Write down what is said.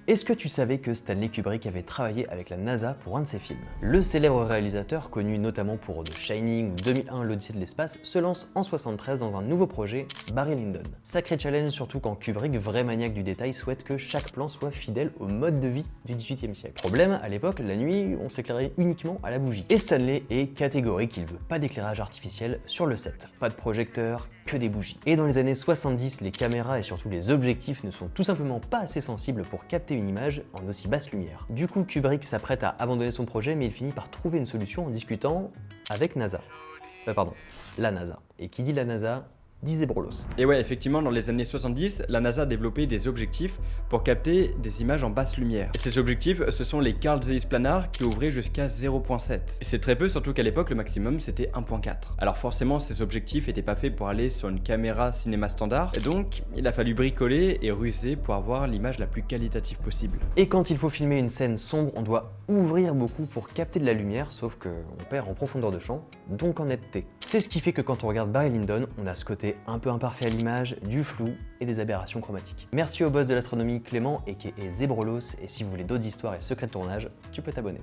Est-ce que tu savais que Stanley Kubrick avait travaillé avec la NASA pour un de ses films? Le célèbre réalisateur, connu notamment pour The Shining ou 2001 l'Odyssée de l'espace, se lance en 73 dans un nouveau projet, Barry Lyndon. Sacré challenge surtout quand Kubrick, vrai maniaque du détail, souhaite que chaque plan soit fidèle au mode de vie du XVIIIe siècle. Problème, à l'époque, la nuit, on s'éclairait uniquement à la bougie. Et Stanley est catégorique, il veut pas d'éclairage artificiel sur le set. Pas de projecteur, que des bougies. Et dans les années 70, les caméras et surtout les objectifs ne sont tout simplement pas assez sensibles pour capter une image en aussi basse lumière. Du coup, Kubrick s'apprête à abandonner son projet, mais il finit par trouver une solution en discutant avec NASA. La NASA. Et qui dit la NASA dit Zebrolos. Et ouais, effectivement, dans les années 70, la NASA a développé des objectifs pour capter des images en basse lumière. Et ces objectifs, ce sont les Carl Zeiss Planar qui ouvraient jusqu'à 0.7. Et c'est très peu, surtout qu'à l'époque, le maximum c'était 1.4. Alors forcément, ces objectifs n'étaient pas faits pour aller sur une caméra cinéma standard, et donc il a fallu bricoler et ruser pour avoir l'image la plus qualitative possible. Et quand il faut filmer une scène sombre, on doit ouvrir beaucoup pour capter de la lumière, sauf qu'on perd en profondeur de champ, donc en netteté. C'est ce qui fait que quand on regarde Barry Lyndon, on a ce côté un peu imparfait à l'image, du flou et des aberrations chromatiques. Merci au boss de l'astronomie Clément et qui est Zebrolos, et si vous voulez d'autres histoires et secrets de tournage, tu peux t'abonner.